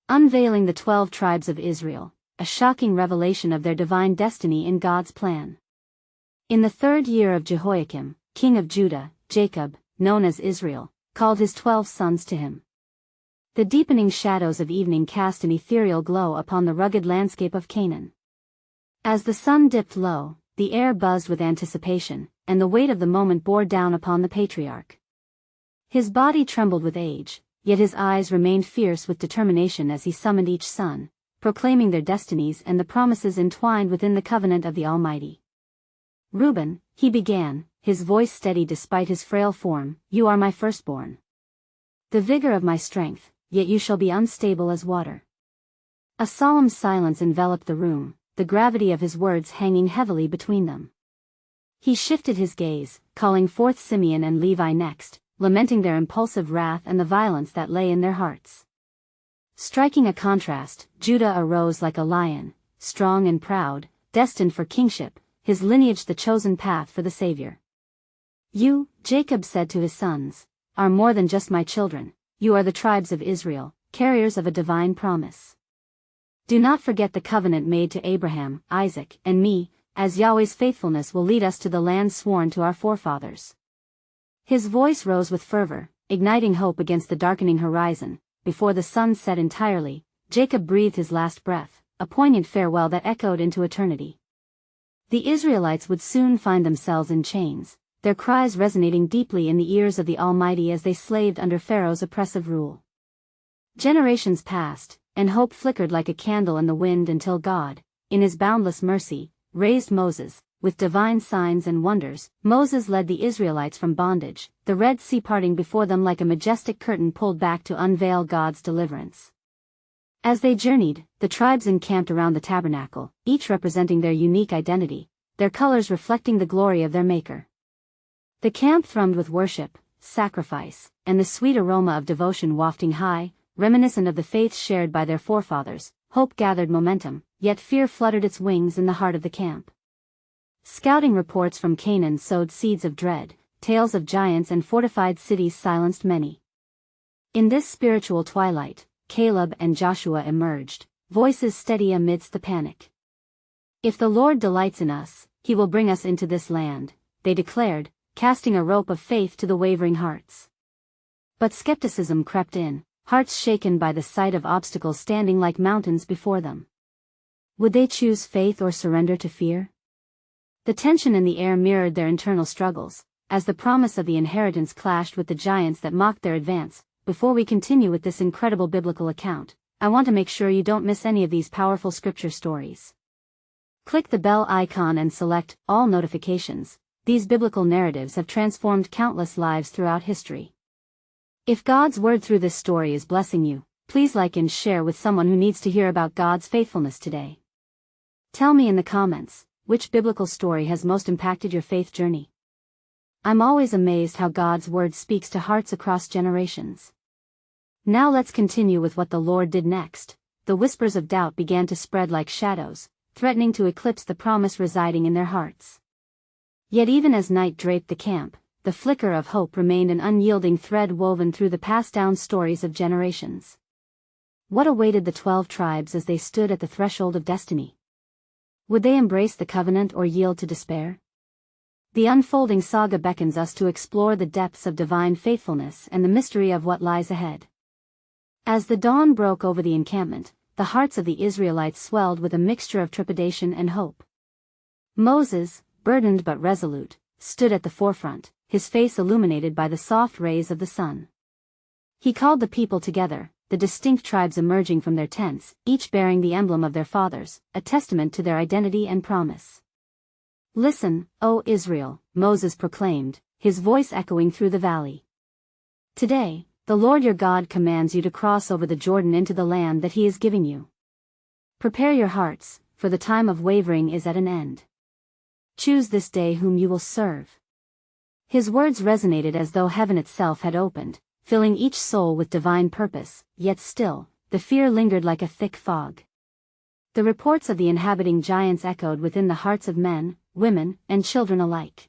Unveiling the 12 tribes of Israel, a shocking revelation of their divine destiny in God's plan. In the 3rd year of Jehoiakim, king of Judah, Jacob, known as Israel, called his 12 sons to him. The deepening shadows of evening cast an ethereal glow upon the rugged landscape of Canaan. As the sun dipped low, the air buzzed with anticipation, and the weight of the moment bore down upon the patriarch. His body trembled with age, yet his eyes remained fierce with determination as he summoned each son, proclaiming their destinies and the promises entwined within the covenant of the Almighty. "Reuben," he began, his voice steady despite his frail form, "you are my firstborn. The vigor of my strength, yet you shall be unstable as water." A solemn silence enveloped the room, the gravity of his words hanging heavily between them. He shifted his gaze, calling forth Simeon and Levi next, lamenting their impulsive wrath and the violence that lay in their hearts. Striking a contrast, Judah arose like a lion, strong and proud, destined for kingship, his lineage the chosen path for the Savior. "You," Jacob said to his sons, "are more than just my children, you are the tribes of Israel, carriers of a divine promise. Do not forget the covenant made to Abraham, Isaac, and me, as Yahweh's faithfulness will lead us to the land sworn to our forefathers." His voice rose with fervor, igniting hope against the darkening horizon. Before the sun set entirely, Jacob breathed his last breath, a poignant farewell that echoed into eternity. The Israelites would soon find themselves in chains, their cries resonating deeply in the ears of the Almighty as they slaved under Pharaoh's oppressive rule. Generations passed, and hope flickered like a candle in the wind until God, in his boundless mercy, raised Moses. With divine signs and wonders, Moses led the Israelites from bondage, the Red Sea parting before them like a majestic curtain pulled back to unveil God's deliverance. As they journeyed, the tribes encamped around the tabernacle, each representing their unique identity, their colors reflecting the glory of their Maker. The camp thrummed with worship, sacrifice, and the sweet aroma of devotion wafting high, reminiscent of the faith shared by their forefathers. Hope gathered momentum, yet fear fluttered its wings in the heart of the camp. Scouting reports from Canaan sowed seeds of dread, tales of giants and fortified cities silenced many. In this spiritual twilight, Caleb and Joshua emerged, voices steady amidst the panic. "If the Lord delights in us, he will bring us into this land," they declared, casting a rope of faith to the wavering hearts. But skepticism crept in, hearts shaken by the sight of obstacles standing like mountains before them. Would they choose faith or surrender to fear? The tension in the air mirrored their internal struggles, as the promise of the inheritance clashed with the giants that mocked their advance. Before we continue with this incredible biblical account, I want to make sure you don't miss any of these powerful scripture stories. Click the bell icon and select all notifications. These biblical narratives have transformed countless lives throughout history. If God's word through this story is blessing you, please like and share with someone who needs to hear about God's faithfulness today. Tell me in the comments, which biblical story has most impacted your faith journey? I'm always amazed how God's word speaks to hearts across generations. Now let's continue with what the Lord did next. The whispers of doubt began to spread like shadows, threatening to eclipse the promise residing in their hearts. Yet even as night draped the camp, the flicker of hope remained an unyielding thread woven through the passed-down stories of generations. What awaited the 12 tribes as they stood at the threshold of destiny? Would they embrace the covenant or yield to despair? The unfolding saga beckons us to explore the depths of divine faithfulness and the mystery of what lies ahead. As the dawn broke over the encampment, the hearts of the Israelites swelled with a mixture of trepidation and hope. Moses, burdened but resolute, stood at the forefront, his face illuminated by the soft rays of the sun. He called the people together, the distinct tribes emerging from their tents, each bearing the emblem of their fathers, a testament to their identity and promise. "Listen, O Israel," Moses proclaimed, his voice echoing through the valley. "Today, the Lord your God commands you to cross over the Jordan into the land that he is giving you. Prepare your hearts, for the time of wavering is at an end. Choose this day whom you will serve." His words resonated as though heaven itself had opened, filling each soul with divine purpose, yet still, the fear lingered like a thick fog. The reports of the inhabiting giants echoed within the hearts of men, women, and children alike.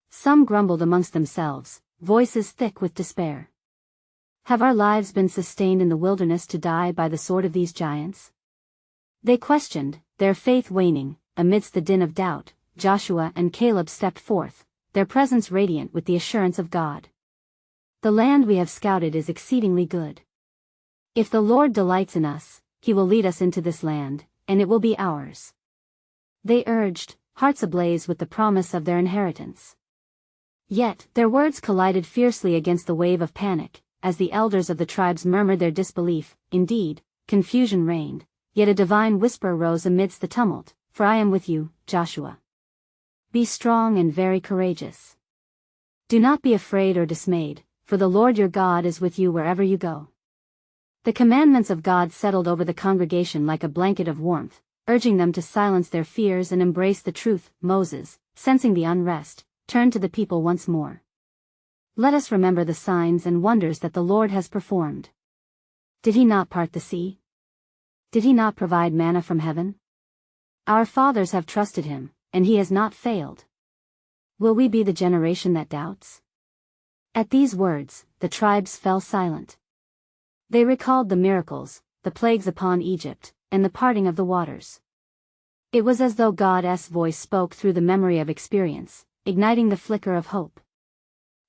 Some grumbled amongst themselves, voices thick with despair. Have our lives been sustained in the wilderness to die by the sword of these giants? They questioned, their faith waning. Amidst the din of doubt, Joshua and Caleb stepped forth, their presence radiant with the assurance of God. The land we have scouted is exceedingly good. If the Lord delights in us, He will lead us into this land, and it will be ours. They urged, hearts ablaze with the promise of their inheritance. Yet, their words collided fiercely against the wave of panic, as the elders of the tribes murmured their disbelief. Indeed, confusion reigned, yet a divine whisper rose amidst the tumult, "For I am with you, Joshua. Be strong and very courageous. Do not be afraid or dismayed, for the Lord your God is with you wherever you go." The commandments of God settled over the congregation like a blanket of warmth, urging them to silence their fears and embrace the truth. Moses, sensing the unrest, turned to the people once more. "Let us remember the signs and wonders that the Lord has performed. Did He not part the sea? Did He not provide manna from heaven? Our fathers have trusted Him, and He has not failed. Will we be the generation that doubts?" At these words, the tribes fell silent. They recalled the miracles, the plagues upon Egypt, and the parting of the waters. It was as though God's voice spoke through the memory of experience, igniting the flicker of hope.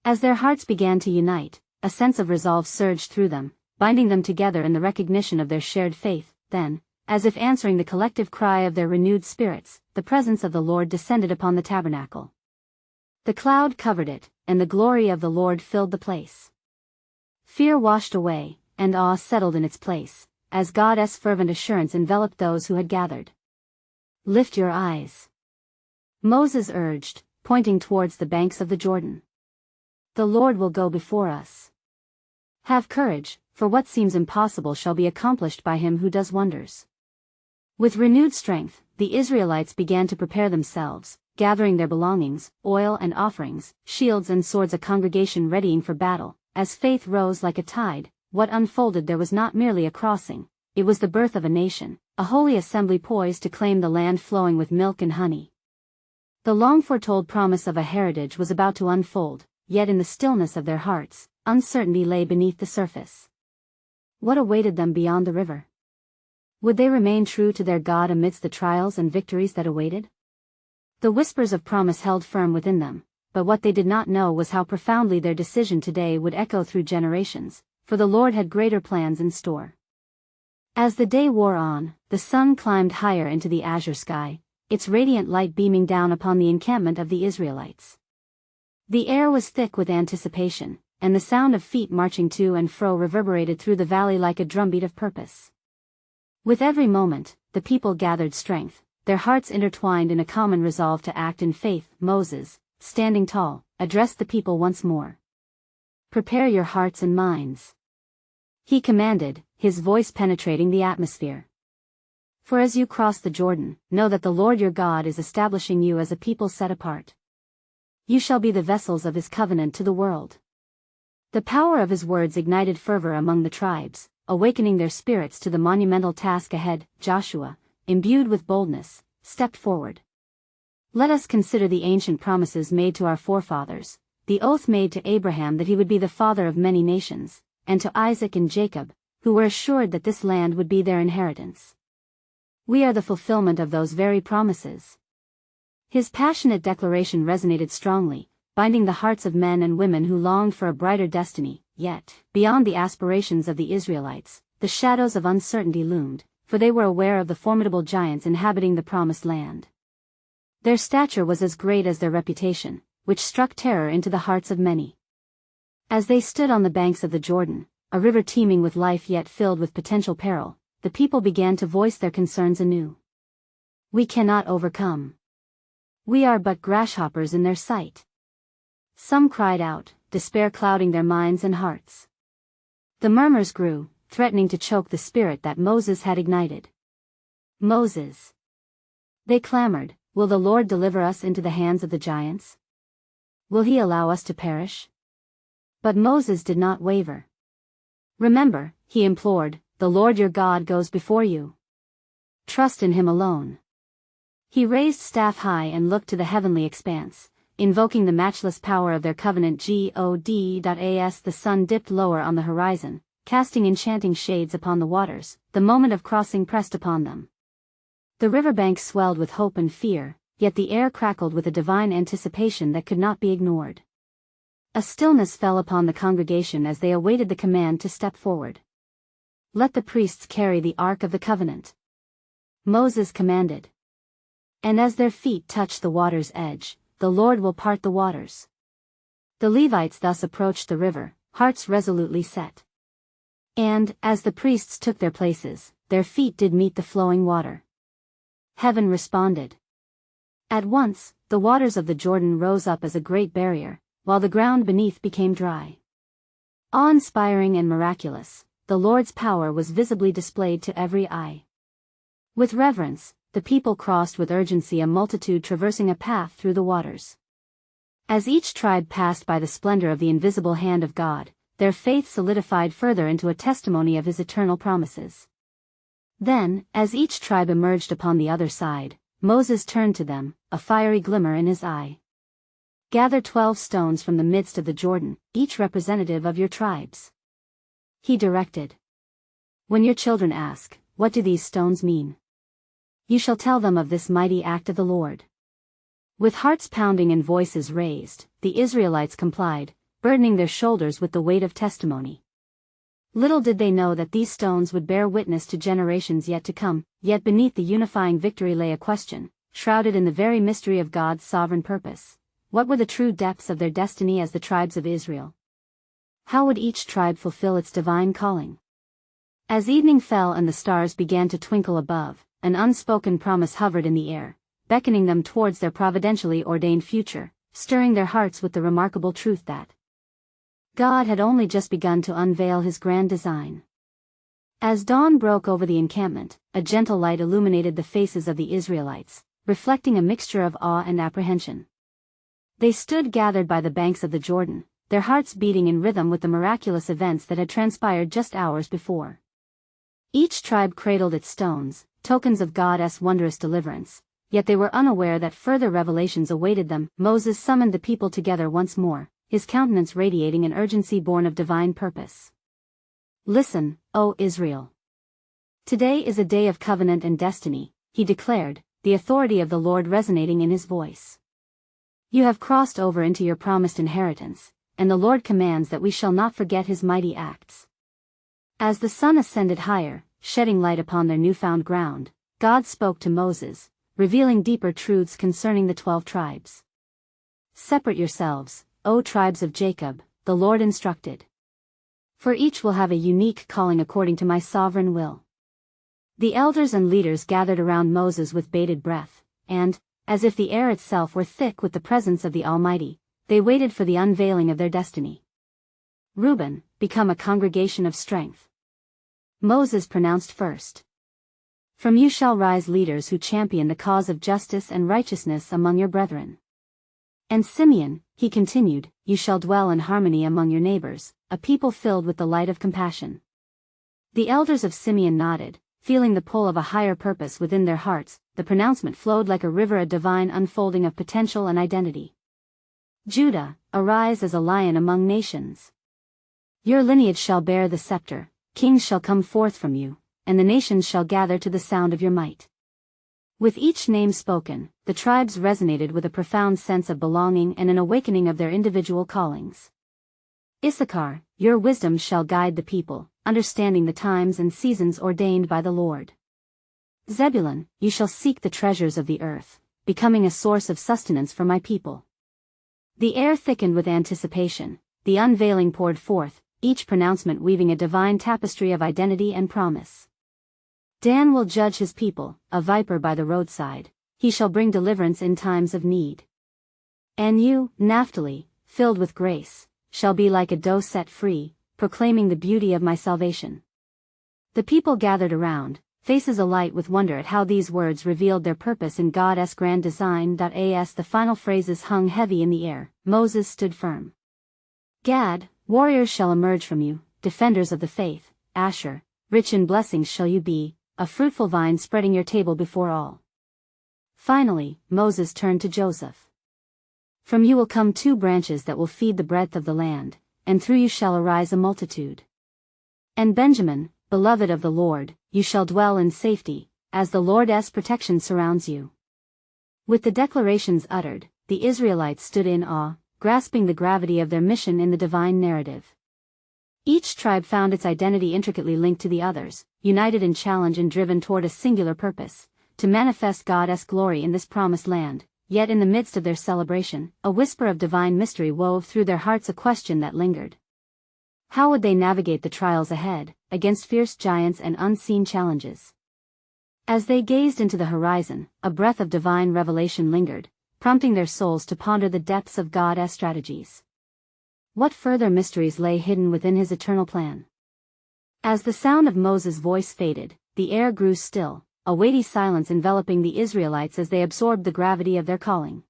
As their hearts began to unite, a sense of resolve surged through them, binding them together in the recognition of their shared faith. Then, as if answering the collective cry of their renewed spirits, the presence of the Lord descended upon the tabernacle. The cloud covered it, and the glory of the Lord filled the place. Fear washed away, and awe settled in its place, as God's fervent assurance enveloped those who had gathered. "Lift your eyes," Moses urged, pointing towards the banks of the Jordan. "The Lord will go before us. Have courage, for what seems impossible shall be accomplished by Him who does wonders." With renewed strength, the Israelites began to prepare themselves, gathering their belongings, oil and offerings, shields and swords, a congregation readying for battle. As faith rose like a tide, what unfolded there was not merely a crossing, it was the birth of a nation, a holy assembly poised to claim the land flowing with milk and honey. The long-foretold promise of a heritage was about to unfold, yet in the stillness of their hearts, uncertainty lay beneath the surface. What awaited them beyond the river? Would they remain true to their God amidst the trials and victories that awaited? The whispers of promise held firm within them, but what they did not know was how profoundly their decision today would echo through generations, for the Lord had greater plans in store. As the day wore on, the sun climbed higher into the azure sky, its radiant light beaming down upon the encampment of the Israelites. The air was thick with anticipation, and the sound of feet marching to and fro reverberated through the valley like a drumbeat of purpose. With every moment, the people gathered strength, their hearts intertwined in a common resolve to act in faith. Moses, standing tall, addressed the people once more. "Prepare your hearts and minds," he commanded, his voice penetrating the atmosphere. "For as you cross the Jordan, know that the Lord your God is establishing you as a people set apart. You shall be the vessels of His covenant to the world." The power of His words ignited fervor among the tribes, awakening their spirits to the monumental task ahead. Joshua, imbued with boldness, stepped forward. "Let us consider the ancient promises made to our forefathers, the oath made to Abraham that he would be the father of many nations, and to Isaac and Jacob, who were assured that this land would be their inheritance. We are the fulfillment of those very promises." His passionate declaration resonated strongly, binding the hearts of men and women who longed for a brighter destiny. Yet, beyond the aspirations of the Israelites, the shadows of uncertainty loomed, for they were aware of the formidable giants inhabiting the promised land. Their stature was as great as their reputation, which struck terror into the hearts of many. As they stood on the banks of the Jordan, a river teeming with life yet filled with potential peril, the people began to voice their concerns anew. "We cannot overcome. We are but grasshoppers in their sight." Some cried out, despair clouding their minds and hearts. The murmurs grew, threatening to choke the spirit that Moses had ignited. "Moses," they clamored, "will the Lord deliver us into the hands of the giants? Will He allow us to perish?" But Moses did not waver. "Remember," he implored, "the Lord your God goes before you. Trust in Him alone." He raised staff high and looked to the heavenly expanse, invoking the matchless power of their covenant. God. The sun dipped lower on the horizon, casting enchanting shades upon the waters. The moment of crossing pressed upon them. The riverbank swelled with hope and fear, yet the air crackled with a divine anticipation that could not be ignored. A stillness fell upon the congregation as they awaited the command to step forward. "Let the priests carry the Ark of the Covenant," Moses commanded. "And as their feet touch the water's edge, the Lord will part the waters." The Levites thus approached the river, hearts resolutely set. And, as the priests took their places, their feet did meet the flowing water. Heaven responded. At once, the waters of the Jordan rose up as a great barrier, while the ground beneath became dry. Awe-inspiring and miraculous, the Lord's power was visibly displayed to every eye. With reverence, the people crossed with urgency, a multitude traversing a path through the waters. As each tribe passed by the splendor of the invisible hand of God, their faith solidified further into a testimony of His eternal promises. Then, as each tribe emerged upon the other side, Moses turned to them, a fiery glimmer in his eye. "Gather 12 stones from the midst of the Jordan, each representative of your tribes," he directed. "When your children ask, 'What do these stones mean?' you shall tell them of this mighty act of the Lord." With hearts pounding and voices raised, the Israelites complied, burdening their shoulders with the weight of testimony. Little did they know that these stones would bear witness to generations yet to come, yet beneath the unifying victory lay a question, shrouded in the very mystery of God's sovereign purpose. What were the true depths of their destiny as the tribes of Israel? How would each tribe fulfill its divine calling? As evening fell and the stars began to twinkle above, an unspoken promise hovered in the air, beckoning them towards their providentially ordained future, stirring their hearts with the remarkable truth that God had only just begun to unveil His grand design. As dawn broke over the encampment, a gentle light illuminated the faces of the Israelites, reflecting a mixture of awe and apprehension. They stood gathered by the banks of the Jordan, their hearts beating in rhythm with the miraculous events that had transpired just hours before. Each tribe cradled its stones, tokens of God's wondrous deliverance, yet they were unaware that further revelations awaited them. Moses summoned the people together once more, his countenance radiating an urgency born of divine purpose. "Listen, O Israel. Today is a day of covenant and destiny," he declared, the authority of the Lord resonating in his voice. "You have crossed over into your promised inheritance, and the Lord commands that we shall not forget His mighty acts." As the sun ascended higher, shedding light upon their newfound ground, God spoke to Moses, revealing deeper truths concerning the 12 tribes. "Separate yourselves, O tribes of Jacob," the Lord instructed. "For each will have a unique calling according to my sovereign will." The elders and leaders gathered around Moses with bated breath, and, as if the air itself were thick with the presence of the Almighty, they waited for the unveiling of their destiny. "Reuben, become a congregation of strength," Moses pronounced first. "From you shall rise leaders who champion the cause of justice and righteousness among your brethren. And Simeon," he continued, "you shall dwell in harmony among your neighbors, a people filled with the light of compassion." The elders of Simeon nodded, feeling the pull of a higher purpose within their hearts. The pronouncement flowed like a river, a divine unfolding of potential and identity. "Judah, arise as a lion among nations. Your lineage shall bear the scepter, kings shall come forth from you, and the nations shall gather to the sound of your might." With each name spoken, the tribes resonated with a profound sense of belonging and an awakening of their individual callings. "Issachar, your wisdom shall guide the people, understanding the times and seasons ordained by the Lord. Zebulun, you shall seek the treasures of the earth, becoming a source of sustenance for my people." The air thickened with anticipation, the unveiling poured forth, each pronouncement weaving a divine tapestry of identity and promise. "Dan will judge his people, a viper by the roadside, he shall bring deliverance in times of need. And you, Naphtali, filled with grace, shall be like a doe set free, proclaiming the beauty of my salvation." The people gathered around, faces alight with wonder at how these words revealed their purpose in God's grand design. As the final phrases hung heavy in the air, Moses stood firm. "Gad, warriors shall emerge from you, defenders of the faith. Asher, rich in blessings shall you be, a fruitful vine spreading your table before all." Finally, Moses turned to Joseph. From you will come 2 branches that will feed the breadth of the land, and through you shall arise a multitude. And Benjamin, beloved of the Lord, you shall dwell in safety, as the Lord's protection surrounds you." With the declarations uttered, the Israelites stood in awe, grasping the gravity of their mission in the divine narrative. Each tribe found its identity intricately linked to the others, united in challenge and driven toward a singular purpose, to manifest God's glory in this promised land. Yet in the midst of their celebration, a whisper of divine mystery wove through their hearts, a question that lingered. How would they navigate the trials ahead, against fierce giants and unseen challenges? As they gazed into the horizon, a breath of divine revelation lingered, prompting their souls to ponder the depths of God's strategies. What further mysteries lay hidden within his eternal plan? As the sound of Moses' voice faded, the air grew still, a weighty silence enveloping the Israelites as they absorbed the gravity of their calling.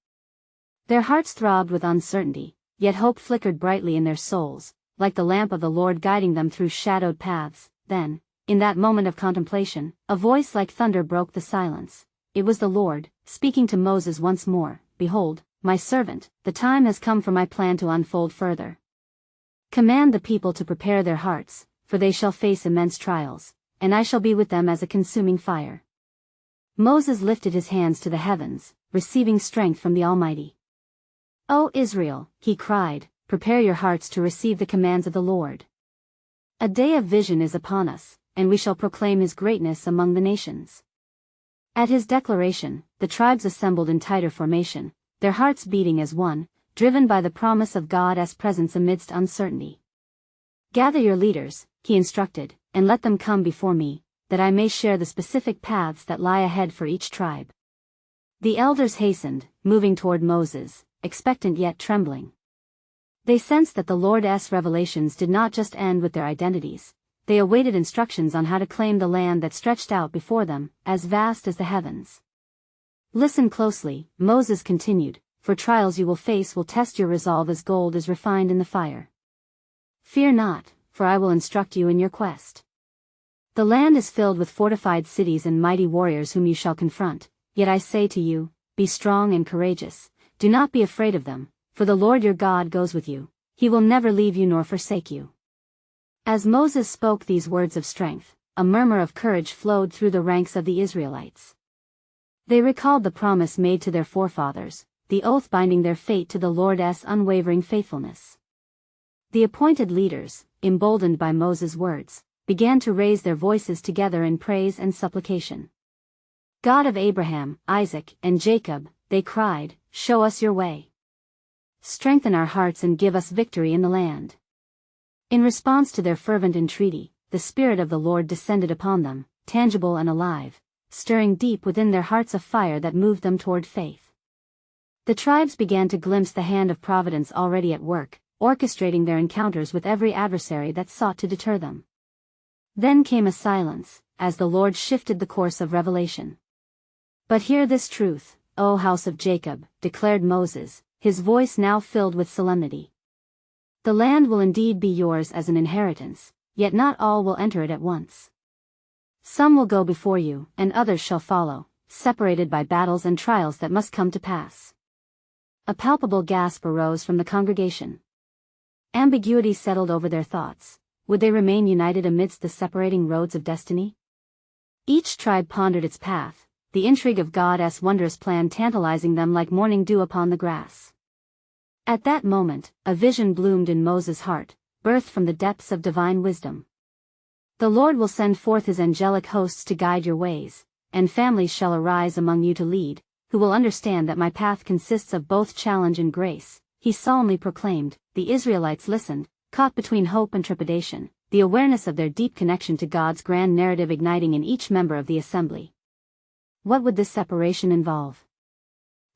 Their hearts throbbed with uncertainty, yet hope flickered brightly in their souls, like the lamp of the Lord guiding them through shadowed paths. Then, in that moment of contemplation, a voice like thunder broke the silence. It was the Lord, speaking to Moses once more. "Behold, my servant, the time has come for my plan to unfold further. Command the people to prepare their hearts, for they shall face immense trials, and I shall be with them as a consuming fire." Moses lifted his hands to the heavens, receiving strength from the Almighty. "O Israel," he cried, "prepare your hearts to receive the commands of the Lord. A day of vision is upon us, and we shall proclaim his greatness among the nations." At his declaration, the tribes assembled in tighter formation, their hearts beating as one, driven by the promise of God's presence amidst uncertainty. "Gather your leaders," he instructed, "and let them come before me, that I may share the specific paths that lie ahead for each tribe." The elders hastened, moving toward Moses, expectant yet trembling. They sensed that the Lord's revelations did not just end with their identities. They awaited instructions on how to claim the land that stretched out before them, as vast as the heavens. "Listen closely," Moses continued, "for trials you will face will test your resolve as gold is refined in the fire. Fear not, for I will instruct you in your quest. The land is filled with fortified cities and mighty warriors whom you shall confront, yet I say to you, be strong and courageous, do not be afraid of them, for the Lord your God goes with you, he will never leave you nor forsake you." As Moses spoke these words of strength, a murmur of courage flowed through the ranks of the Israelites. They recalled the promise made to their forefathers, the oath binding their fate to the Lord's unwavering faithfulness. The appointed leaders, emboldened by Moses' words, began to raise their voices together in praise and supplication. "God of Abraham, Isaac, and Jacob," they cried, "show us your way. Strengthen our hearts and give us victory in the land." In response to their fervent entreaty, the Spirit of the Lord descended upon them, tangible and alive, stirring deep within their hearts a fire that moved them toward faith. The tribes began to glimpse the hand of providence already at work, orchestrating their encounters with every adversary that sought to deter them. Then came a silence, as the Lord shifted the course of revelation. "But hear this truth, O house of Jacob," declared Moses, his voice now filled with solemnity. "The land will indeed be yours as an inheritance, yet not all will enter it at once. Some will go before you, and others shall follow, separated by battles and trials that must come to pass." A palpable gasp arose from the congregation. Ambiguity settled over their thoughts. Would they remain united amidst the separating roads of destiny? Each tribe pondered its path, the intrigue of God's wondrous plan tantalizing them like morning dew upon the grass. At that moment, a vision bloomed in Moses' heart, birthed from the depths of divine wisdom. "The Lord will send forth his angelic hosts to guide your ways, and families shall arise among you to lead, who will understand that my path consists of both challenge and grace," he solemnly proclaimed. The Israelites listened, caught between hope and trepidation, the awareness of their deep connection to God's grand narrative igniting in each member of the assembly. What would this separation involve?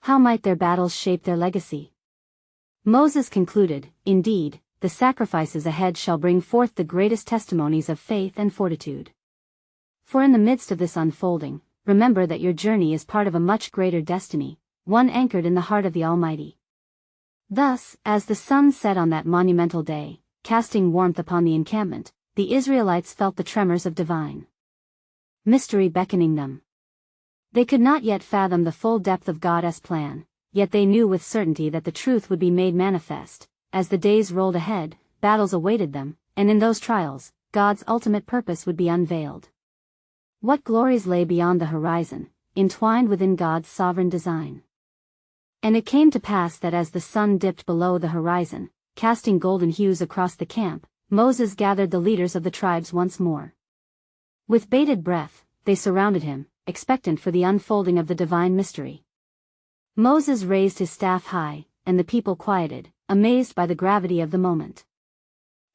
How might their battles shape their legacy? Moses concluded, "Indeed, the sacrifices ahead shall bring forth the greatest testimonies of faith and fortitude. For in the midst of this unfolding, remember that your journey is part of a much greater destiny, one anchored in the heart of the Almighty." Thus, as the sun set on that monumental day, casting warmth upon the encampment, the Israelites felt the tremors of divine mystery beckoning them. They could not yet fathom the full depth of God's plan, yet they knew with certainty that the truth would be made manifest. As the days rolled ahead, battles awaited them, and in those trials, God's ultimate purpose would be unveiled. What glories lay beyond the horizon, entwined within God's sovereign design. And it came to pass that as the sun dipped below the horizon, casting golden hues across the camp, Moses gathered the leaders of the tribes once more. With bated breath, they surrounded him, expectant for the unfolding of the divine mystery. Moses raised his staff high, and the people quieted, amazed by the gravity of the moment.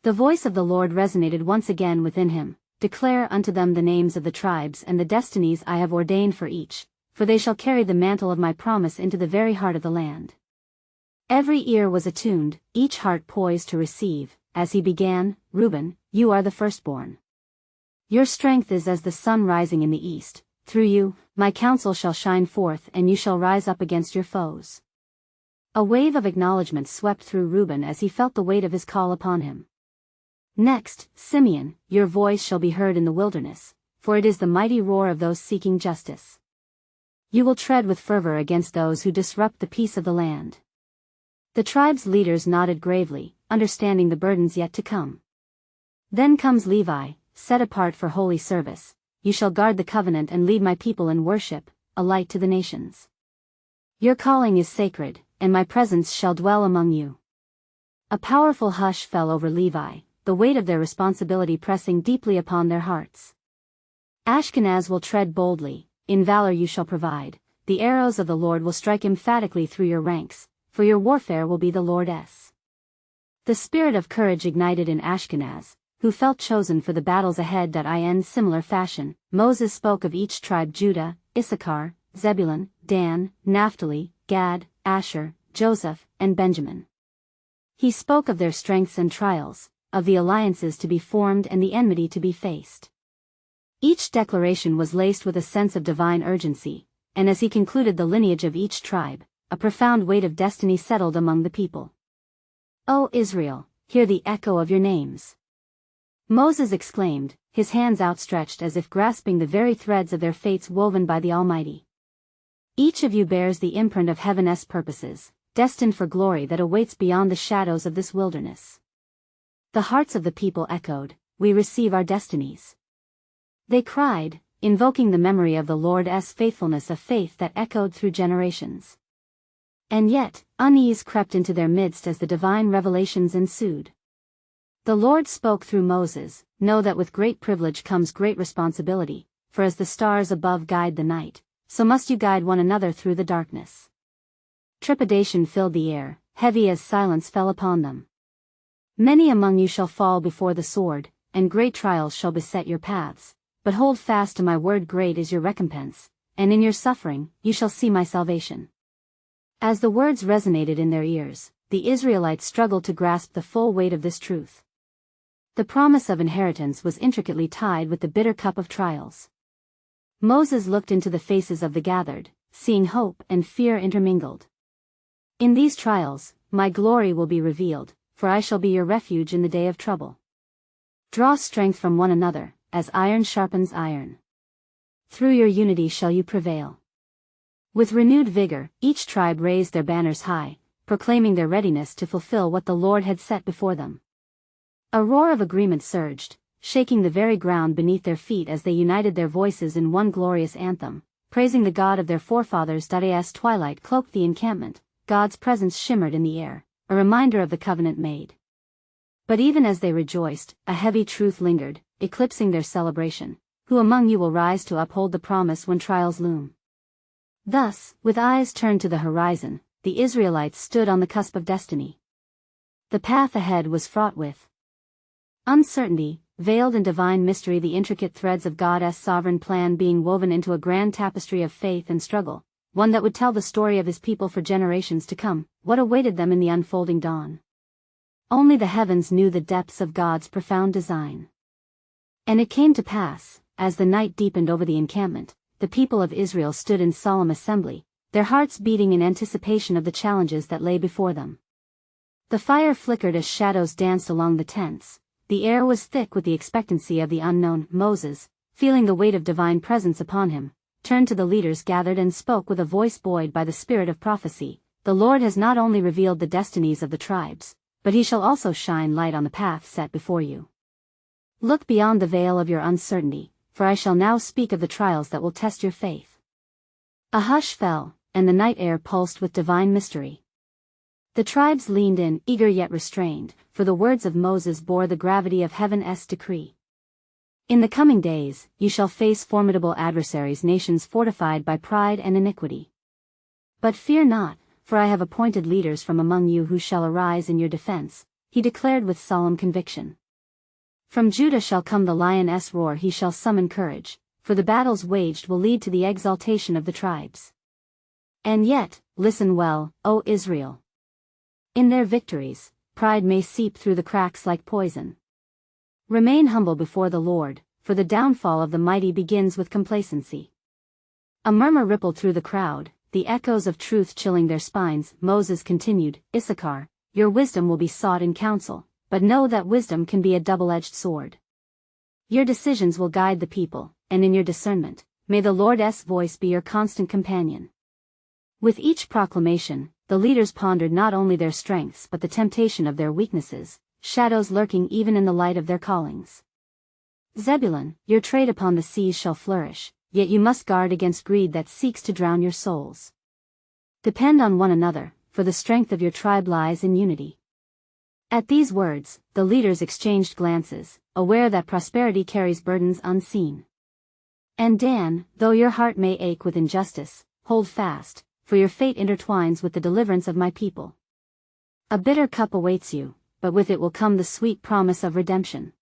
The voice of the Lord resonated once again within him, "Declare unto them the names of the tribes and the destinies I have ordained for each, for they shall carry the mantle of my promise into the very heart of the land." Every ear was attuned, each heart poised to receive, as he began, "Reuben, you are the firstborn. Your strength is as the sun rising in the east. Through you, my counsel shall shine forth and you shall rise up against your foes." A wave of acknowledgement swept through Reuben as he felt the weight of his call upon him. "Next, Simeon, your voice shall be heard in the wilderness, for it is the mighty roar of those seeking justice. You will tread with fervor against those who disrupt the peace of the land." The tribe's leaders nodded gravely, understanding the burdens yet to come. "Then comes Levi, set apart for holy service. You shall guard the covenant and lead my people in worship, a light to the nations. Your calling is sacred, and my presence shall dwell among you." A powerful hush fell over Levi, the weight of their responsibility pressing deeply upon their hearts. "Ashkenaz will tread boldly, in valor you shall provide, the arrows of the Lord will strike emphatically through your ranks, for your warfare will be the Lord's." The spirit of courage ignited in Ashkenaz, who felt chosen for the battles ahead. In similar fashion, Moses spoke of each tribe: Judah, Issachar, Zebulun, Dan, Naphtali, Gad, Asher, Joseph, and Benjamin. He spoke of their strengths and trials, of the alliances to be formed and the enmity to be faced. Each declaration was laced with a sense of divine urgency, and as he concluded the lineage of each tribe, a profound weight of destiny settled among the people. "O Israel, hear the echo of your names!" Moses exclaimed, his hands outstretched as if grasping the very threads of their fates woven by the Almighty. "Each of you bears the imprint of heaven's purposes, destined for glory that awaits beyond the shadows of this wilderness." The hearts of the people echoed, "We receive our destinies." They cried, invoking the memory of the Lord's faithfulness, a faith that echoed through generations. And yet, unease crept into their midst as the divine revelations ensued. The Lord spoke through Moses, "Know that with great privilege comes great responsibility, for as the stars above guide the night, so must you guide one another through the darkness." Trepidation filled the air, heavy as silence fell upon them. "Many among you shall fall before the sword, and great trials shall beset your paths, but hold fast to my word. Great is your recompense, and in your suffering, you shall see my salvation." As the words resonated in their ears, the Israelites struggled to grasp the full weight of this truth. The promise of inheritance was intricately tied with the bitter cup of trials. Moses looked into the faces of the gathered, seeing hope and fear intermingled. "In these trials, my glory will be revealed, for I shall be your refuge in the day of trouble. Draw strength from one another, as iron sharpens iron. Through your unity shall you prevail." With renewed vigor, each tribe raised their banners high, proclaiming their readiness to fulfill what the Lord had set before them. A roar of agreement surged, shaking the very ground beneath their feet as they united their voices in one glorious anthem, praising the God of their forefathers. As twilight cloaked the encampment, God's presence shimmered in the air, a reminder of the covenant made. But even as they rejoiced, a heavy truth lingered, eclipsing their celebration: "Who among you will rise to uphold the promise when trials loom?" Thus, with eyes turned to the horizon, the Israelites stood on the cusp of destiny. The path ahead was fraught with uncertainty, veiled in divine mystery, the intricate threads of God's sovereign plan being woven into a grand tapestry of faith and struggle, one that would tell the story of his people for generations to come. What awaited them in the unfolding dawn? Only the heavens knew the depths of God's profound design. And it came to pass, as the night deepened over the encampment, the people of Israel stood in solemn assembly, their hearts beating in anticipation of the challenges that lay before them. The fire flickered as shadows danced along the tents. The air was thick with the expectancy of the unknown. Moses, feeling the weight of divine presence upon him, turned to the leaders gathered and spoke with a voice buoyed by the spirit of prophecy. the Lord has not only revealed the destinies of the tribes, but he shall also shine light on the path set before you. Look beyond the veil of your uncertainty, for I shall now speak of the trials that will test your faith. A hush fell, and the night air pulsed with divine mystery. The tribes leaned in, eager yet restrained, for the words of Moses bore the gravity of heaven's decree. In the coming days, you shall face formidable adversaries, nations fortified by pride and iniquity. But fear not, for I have appointed leaders from among you who shall arise in your defense, he declared with solemn conviction. From Judah shall come the lion's roar, he shall summon courage, for the battles waged will lead to the exaltation of the tribes. And yet, listen well, O Israel. In their victories, pride may seep through the cracks like poison. Remain humble before the Lord, for the downfall of the mighty begins with complacency. A murmur rippled through the crowd, the echoes of truth chilling their spines. Moses continued, Issachar, your wisdom will be sought in council, but know that wisdom can be a double-edged sword. Your decisions will guide the people, and in your discernment, may the Lord's voice be your constant companion. With each proclamation, the leaders pondered not only their strengths but the temptation of their weaknesses, shadows lurking even in the light of their callings. Zebulun, your trade upon the seas shall flourish, yet you must guard against greed that seeks to drown your souls. Depend on one another, for the strength of your tribe lies in unity. At these words, the leaders exchanged glances, aware that prosperity carries burdens unseen. And Dan, though your heart may ache with injustice, hold fast, for your fate intertwines with the deliverance of my people. A bitter cup awaits you, but with it will come the sweet promise of redemption.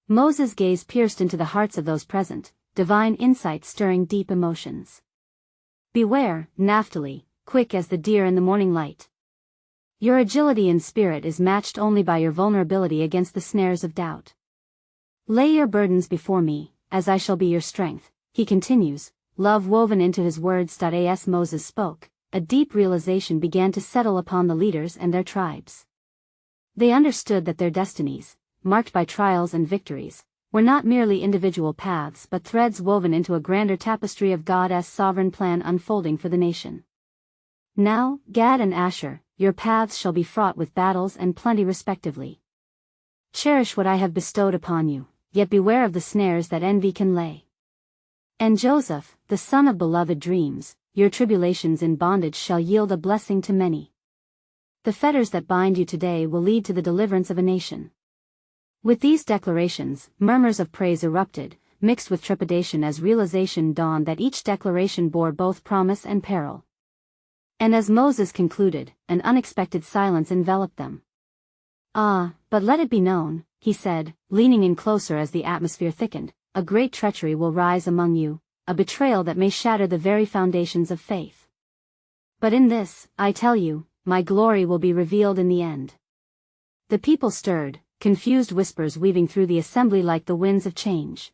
Moses' gaze pierced into the hearts of those present, divine insight stirring deep emotions. Beware, Naphtali, quick as the deer in the morning light. Your agility in spirit is matched only by your vulnerability against the snares of doubt. Lay your burdens before me, as I shall be your strength, he continues, love woven into his words. As Moses spoke, a deep realization began to settle upon the leaders and their tribes. They understood that their destinies, marked by trials and victories, were not merely individual paths but threads woven into a grander tapestry of God's sovereign plan unfolding for the nation. Now, Gad and Asher, your paths shall be fraught with battles and plenty respectively. Cherish what I have bestowed upon you, yet beware of the snares that envy can lay. And Joseph, the son of beloved dreams, your tribulations in bondage shall yield a blessing to many. The fetters that bind you today will lead to the deliverance of a nation. With these declarations, murmurs of praise erupted, mixed with trepidation as realization dawned that each declaration bore both promise and peril. And as Moses concluded, an unexpected silence enveloped them. Ah, but let it be known, he said, leaning in closer as the atmosphere thickened, a great treachery will rise among you, a betrayal that may shatter the very foundations of faith. But in this, I tell you, my glory will be revealed in the end. The people stirred, confused whispers weaving through the assembly like the winds of change.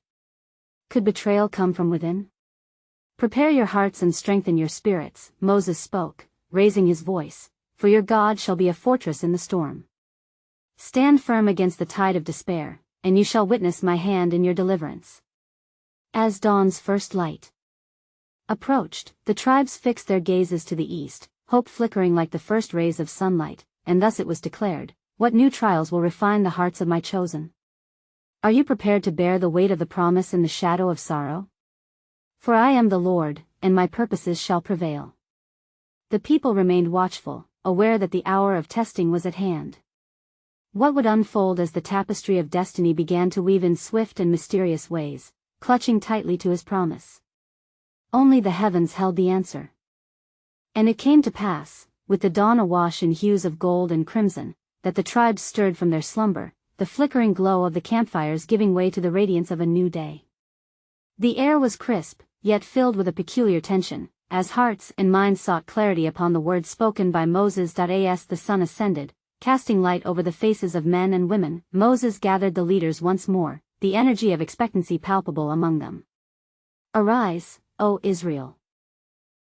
Could betrayal come from within? Prepare your hearts and strengthen your spirits, Moses spoke, raising his voice, for your God shall be a fortress in the storm. Stand firm against the tide of despair, and you shall witness my hand in your deliverance. As dawn's first light approached, the tribes fixed their gazes to the east, hope flickering like the first rays of sunlight, and thus it was declared, what new trials will refine the hearts of my chosen? Are you prepared to bear the weight of the promise in the shadow of sorrow? For I am the Lord, and my purposes shall prevail. The people remained watchful, aware that the hour of testing was at hand. What would unfold as the tapestry of destiny began to weave in swift and mysterious ways, clutching tightly to his promise? Only the heavens held the answer. And it came to pass, with the dawn awash in hues of gold and crimson, that the tribes stirred from their slumber, the flickering glow of the campfires giving way to the radiance of a new day. The air was crisp, yet filled with a peculiar tension, as hearts and minds sought clarity upon the words spoken by Moses. As the sun ascended, casting light over the faces of men and women, Moses gathered the leaders once more, the energy of expectancy palpable among them. Arise, O Israel!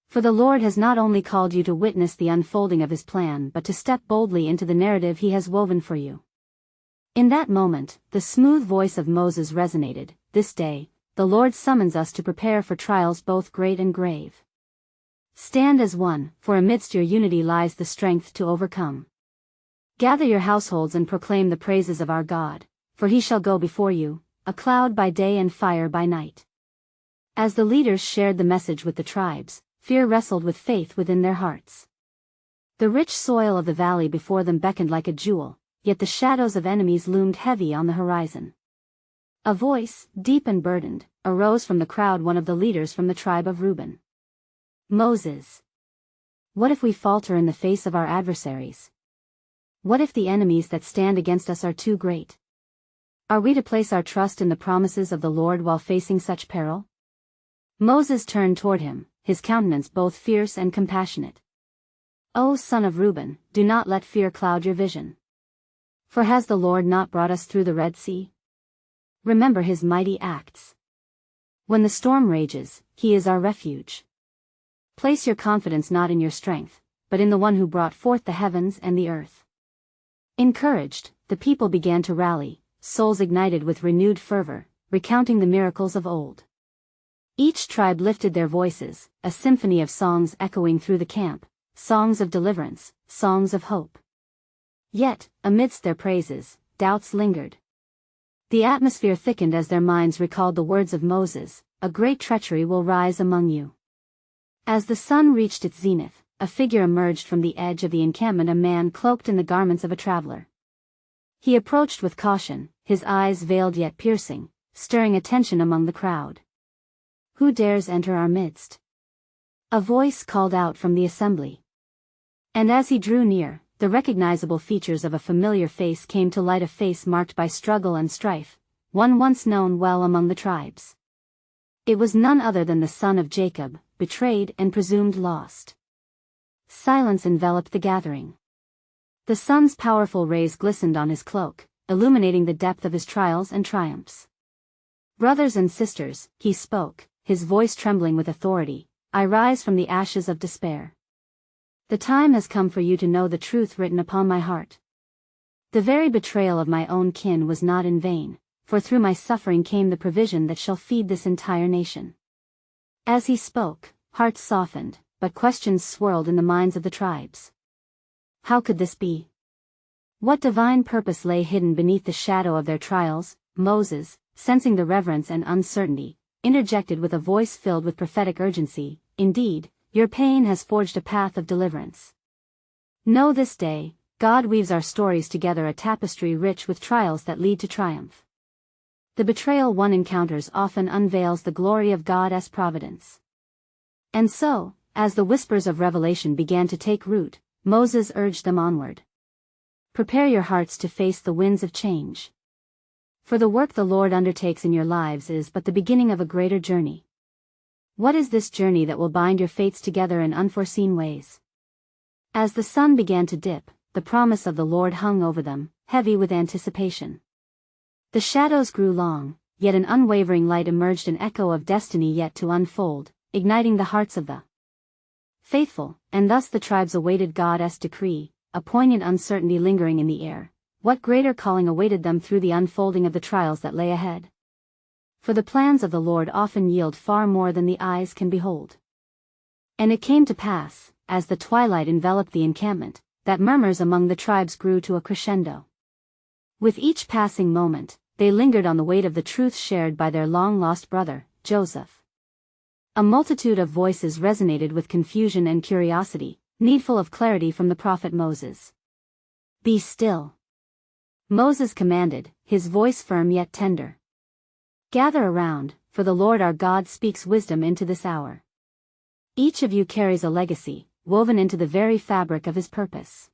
For the Lord has not only called you to witness the unfolding of his plan but to step boldly into the narrative he has woven for you. In that moment, the smooth voice of Moses resonated, this day, the Lord summons us to prepare for trials both great and grave. Stand as one, for amidst your unity lies the strength to overcome. Gather your households and proclaim the praises of our God, for he shall go before you, a cloud by day and fire by night. As the leaders shared the message with the tribes, fear wrestled with faith within their hearts. The rich soil of the valley before them beckoned like a jewel, yet the shadows of enemies loomed heavy on the horizon. A voice, deep and burdened, arose from the crowd, one of the leaders from the tribe of Reuben. Moses. What if we falter in the face of our adversaries? What if the enemies that stand against us are too great? Are we to place our trust in the promises of the Lord while facing such peril? Moses turned toward him, his countenance both fierce and compassionate. O son of Reuben, do not let fear cloud your vision. For has the Lord not brought us through the Red Sea? Remember his mighty acts. When the storm rages, he is our refuge. Place your confidence not in your strength, but in the one who brought forth the heavens and the earth. Encouraged, the people began to rally, souls ignited with renewed fervor, recounting the miracles of old. Each tribe lifted their voices, a symphony of songs echoing through the camp, songs of deliverance, songs of hope. Yet, amidst their praises, doubts lingered. The atmosphere thickened as their minds recalled the words of Moses, "A great treachery will rise among you." As the sun reached its zenith, a figure emerged from the edge of the encampment, a man cloaked in the garments of a traveler. He approached with caution, his eyes veiled yet piercing, stirring attention among the crowd. "Who dares enter our midst?" a voice called out from the assembly. And as he drew near, the recognizable features of a familiar face came to light, a face marked by struggle and strife, one once known well among the tribes. It was none other than the son of Jacob, betrayed and presumed lost. Silence enveloped the gathering. The sun's powerful rays glistened on his cloak, illuminating the depth of his trials and triumphs. "Brothers and sisters," he spoke, his voice trembling with authority, "I rise from the ashes of despair. The time has come for you to know the truth written upon my heart. The very betrayal of my own kin was not in vain, for through my suffering came the provision that shall feed this entire nation." As he spoke, hearts softened, but questions swirled in the minds of the tribes. How could this be? What divine purpose lay hidden beneath the shadow of their trials? Moses, sensing the reverence and uncertainty, interjected with a voice filled with prophetic urgency, "Indeed, your pain has forged a path of deliverance. Know this day, God weaves our stories together, a tapestry rich with trials that lead to triumph. The betrayal one encounters often unveils the glory of God's providence." And so, as the whispers of revelation began to take root, Moses urged them onward. "Prepare your hearts to face the winds of change. For the work the Lord undertakes in your lives is but the beginning of a greater journey." What is this journey that will bind your fates together in unforeseen ways? As the sun began to dip, the promise of the Lord hung over them, heavy with anticipation. The shadows grew long, yet an unwavering light emerged, an echo of destiny yet to unfold, igniting the hearts of the faithful, and thus the tribes awaited God's decree, a poignant uncertainty lingering in the air. What greater calling awaited them through the unfolding of the trials that lay ahead? For the plans of the Lord often yield far more than the eyes can behold. And it came to pass, as the twilight enveloped the encampment, that murmurs among the tribes grew to a crescendo. With each passing moment, they lingered on the weight of the truth shared by their long-lost brother, Joseph. A multitude of voices resonated with confusion and curiosity, needful of clarity from the prophet Moses. "Be still," Moses commanded, his voice firm yet tender. "Gather around, for the Lord our God speaks wisdom into this hour. Each of you carries a legacy, woven into the very fabric of his purpose.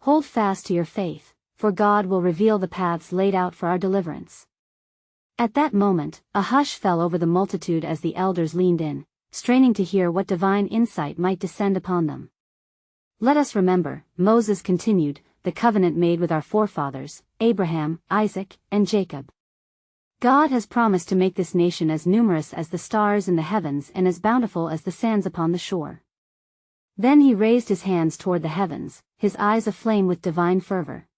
Hold fast to your faith, for God will reveal the paths laid out for our deliverance." At that moment, a hush fell over the multitude as the elders leaned in, straining to hear what divine insight might descend upon them. "Let us remember," Moses continued, "the covenant made with our forefathers, Abraham, Isaac, and Jacob. God has promised to make this nation as numerous as the stars in the heavens and as bountiful as the sands upon the shore." Then he raised his hands toward the heavens, his eyes aflame with divine fervor.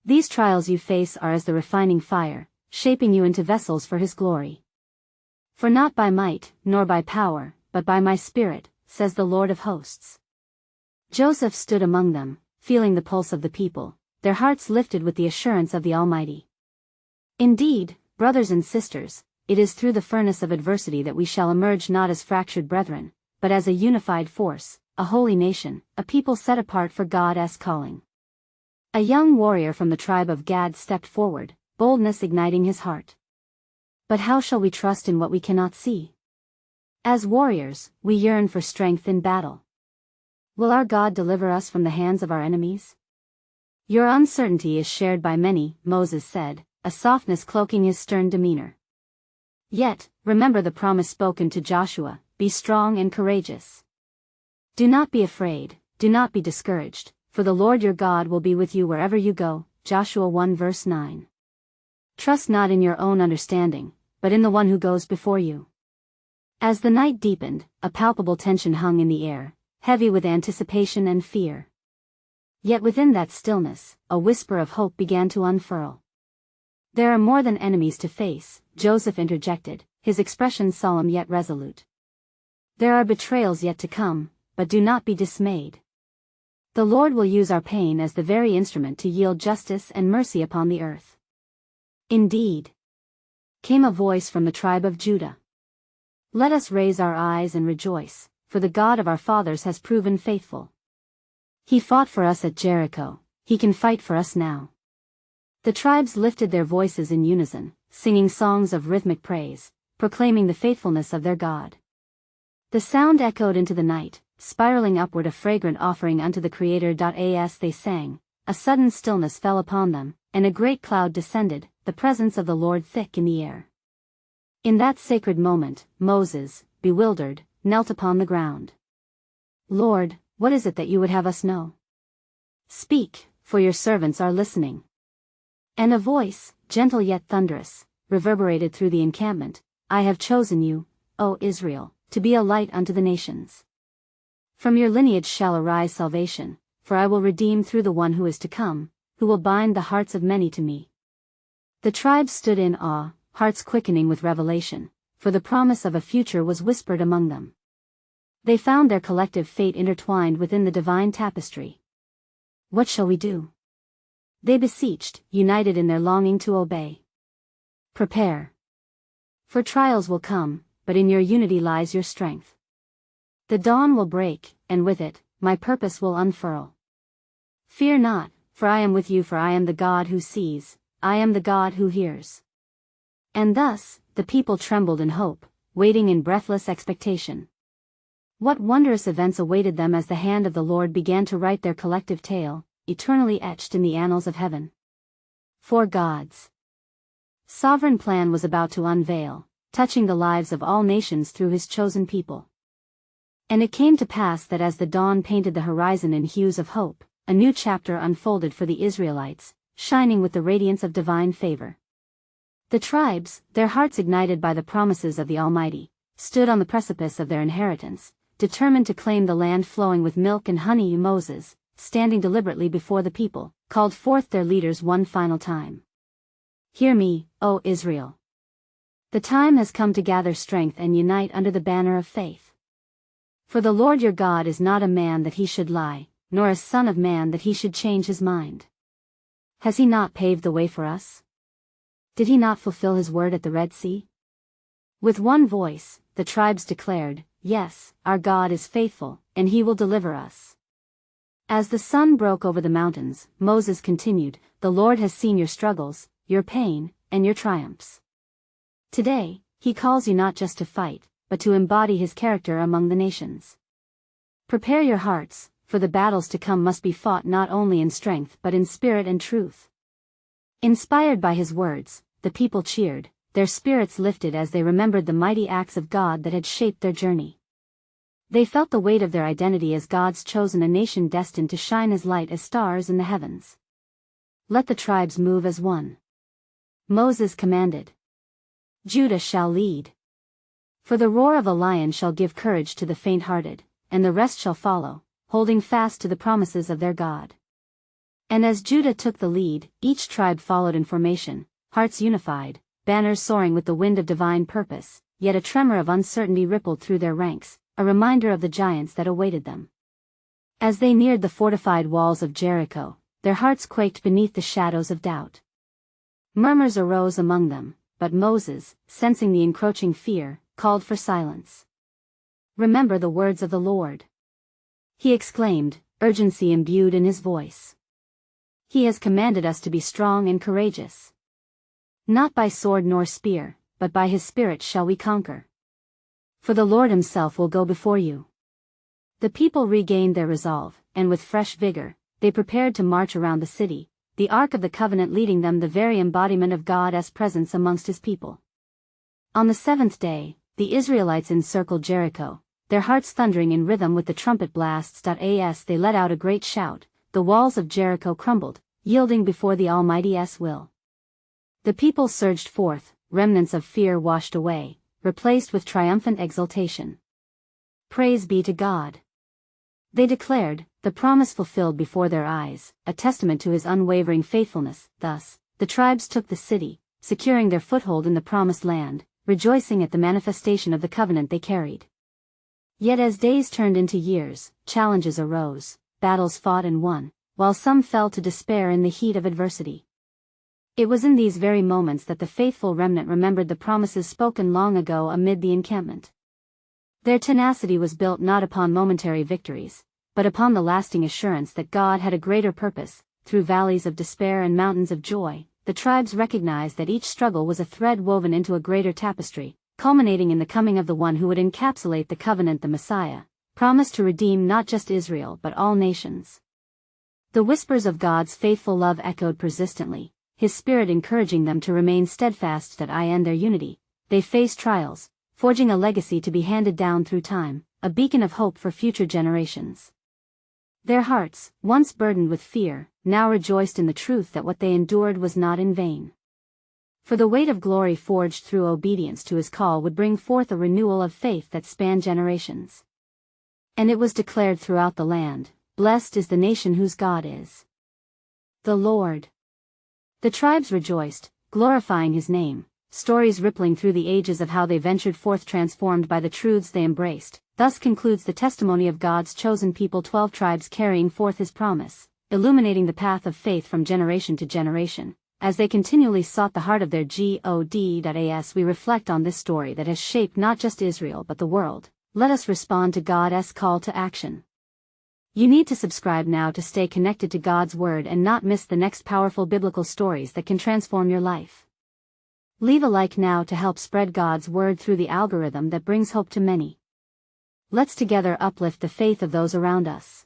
"These trials you face are as the refining fire, shaping you into vessels for his glory. For not by might, nor by power, but by my Spirit, says the Lord of hosts. Joseph stood among them, feeling the pulse of the people, their hearts lifted with the assurance of the Almighty. Indeed, brothers and sisters, it is through the furnace of adversity that we shall emerge not as fractured brethren, but as a unified force, a holy nation, a people set apart for God's calling. A young warrior from the tribe of Gad stepped forward, boldness igniting his heart. But how shall we trust in what we cannot see? As warriors, we yearn for strength in battle. Will our God deliver us from the hands of our enemies? Your uncertainty is shared by many, Moses said, a softness cloaking his stern demeanor. Yet, remember the promise spoken to Joshua, be strong and courageous. Do not be afraid, do not be discouraged, for the Lord your God will be with you wherever you go, Joshua 1 verse 9. Trust not in your own understanding, but in the one who goes before you. As the night deepened, a palpable tension hung in the air, heavy with anticipation and fear. Yet within that stillness, a whisper of hope began to unfurl. There are more than enemies to face, Joseph interjected, his expression solemn yet resolute. There are betrayals yet to come, but do not be dismayed. The Lord will use our pain as the very instrument to yield justice and mercy upon the earth. Indeed, came a voice from the tribe of Judah. Let us raise our eyes and rejoice, for the God of our fathers has proven faithful. He fought for us at Jericho, he can fight for us now. The tribes lifted their voices in unison, singing songs of rhythmic praise, proclaiming the faithfulness of their God. The sound echoed into the night, spiraling upward a fragrant offering unto the Creator. As they sang, a sudden stillness fell upon them, and a great cloud descended, the presence of the Lord thick in the air. In that sacred moment, Moses, bewildered, knelt upon the ground. Lord, what is it that you would have us know? Speak, for your servants are listening. And a voice, gentle yet thunderous, reverberated through the encampment, I have chosen you, O Israel, to be a light unto the nations. From your lineage shall arise salvation, for I will redeem through the one who is to come, who will bind the hearts of many to me. The tribes stood in awe, hearts quickening with revelation, for the promise of a future was whispered among them. They found their collective fate intertwined within the divine tapestry. What shall we do? They beseeched, united in their longing to obey. Prepare. For trials will come, but in your unity lies your strength. The dawn will break, and with it, my purpose will unfurl. Fear not, for I am with you, for I am the God who sees, I am the God who hears. And thus, the people trembled in hope, waiting in breathless expectation. What wondrous events awaited them as the hand of the Lord began to write their collective tale, eternally etched in the annals of heaven. For God's sovereign plan was about to unveil, touching the lives of all nations through his chosen people. And it came to pass that as the dawn painted the horizon in hues of hope, a new chapter unfolded for the Israelites, shining with the radiance of divine favor. The tribes, their hearts ignited by the promises of the Almighty, stood on the precipice of their inheritance, determined to claim the land flowing with milk and honey. Moses, standing deliberately before the people, called forth their leaders one final time. Hear me, O Israel. The time has come to gather strength and unite under the banner of faith. For the Lord your God is not a man that he should lie, nor a son of man that he should change his mind. Has he not paved the way for us? Did he not fulfill his word at the Red Sea? With one voice, the tribes declared, Yes, our God is faithful, and he will deliver us. As the sun broke over the mountains, Moses continued, The Lord has seen your struggles, your pain, and your triumphs. Today, he calls you not just to fight, but to embody his character among the nations. Prepare your hearts, for the battles to come must be fought not only in strength but in spirit and truth. Inspired by his words, the people cheered, their spirits lifted as they remembered the mighty acts of God that had shaped their journey. They felt the weight of their identity as God's chosen, a nation destined to shine as light as stars in the heavens. Let the tribes move as one. Moses commanded. Judah shall lead. For the roar of a lion shall give courage to the faint-hearted, and the rest shall follow, holding fast to the promises of their God. And as Judah took the lead, each tribe followed in formation, hearts unified, banners soaring with the wind of divine purpose, yet a tremor of uncertainty rippled through their ranks, a reminder of the giants that awaited them. As they neared the fortified walls of Jericho, their hearts quaked beneath the shadows of doubt. Murmurs arose among them, but Moses, sensing the encroaching fear, called for silence. "Remember the words of the Lord," he exclaimed, urgency imbued in his voice. "He has commanded us to be strong and courageous. Not by sword nor spear, but by his Spirit shall we conquer. For the Lord himself will go before you." The people regained their resolve, and with fresh vigor, they prepared to march around the city, the Ark of the Covenant leading them, the very embodiment of God's presence amongst his people. On the seventh day, the Israelites encircled Jericho, their hearts thundering in rhythm with the trumpet blasts. As they let out a great shout, the walls of Jericho crumbled, yielding before the Almighty's will. The people surged forth, remnants of fear washed away, replaced with triumphant exultation. "Praise be to God," they declared, the promise fulfilled before their eyes, a testament to his unwavering faithfulness. Thus, the tribes took the city, securing their foothold in the promised land, rejoicing at the manifestation of the covenant they carried. Yet as days turned into years, challenges arose, battles fought and won, while some fell to despair in the heat of adversity. It was in these very moments that the faithful remnant remembered the promises spoken long ago amid the encampment. Their tenacity was built not upon momentary victories, but upon the lasting assurance that God had a greater purpose. Through valleys of despair and mountains of joy, the tribes recognized that each struggle was a thread woven into a greater tapestry, culminating in the coming of the one who would encapsulate the covenant, the Messiah, promised to redeem not just Israel but all nations. The whispers of God's faithful love echoed persistently, his Spirit encouraging them to remain steadfast. In their unity, they faced trials, forging a legacy to be handed down through time, a beacon of hope for future generations. Their hearts, once burdened with fear, now rejoiced in the truth that what they endured was not in vain. For the weight of glory forged through obedience to his call would bring forth a renewal of faith that spanned generations. And it was declared throughout the land, "Blessed is the nation whose God is the Lord." The tribes rejoiced, glorifying his name, stories rippling through the ages of how they ventured forth transformed by the truths they embraced. Thus concludes the testimony of God's chosen people, 12 tribes carrying forth his promise, illuminating the path of faith from generation to generation. As they continually sought the heart of their God. As we reflect on this story that has shaped not just Israel but the world, let us respond to God's call to action. You need to subscribe now to stay connected to God's Word and not miss the next powerful biblical stories that can transform your life. Leave a like now to help spread God's Word through the algorithm that brings hope to many. Let's together uplift the faith of those around us.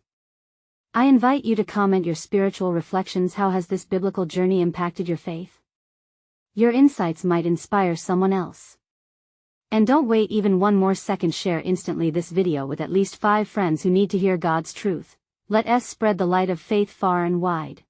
I invite you to comment your spiritual reflections. How has this biblical journey impacted your faith? Your insights might inspire someone else. And don't wait even one more second. Share instantly this video with at least 5 friends who need to hear God's truth. Let us spread the light of faith far and wide.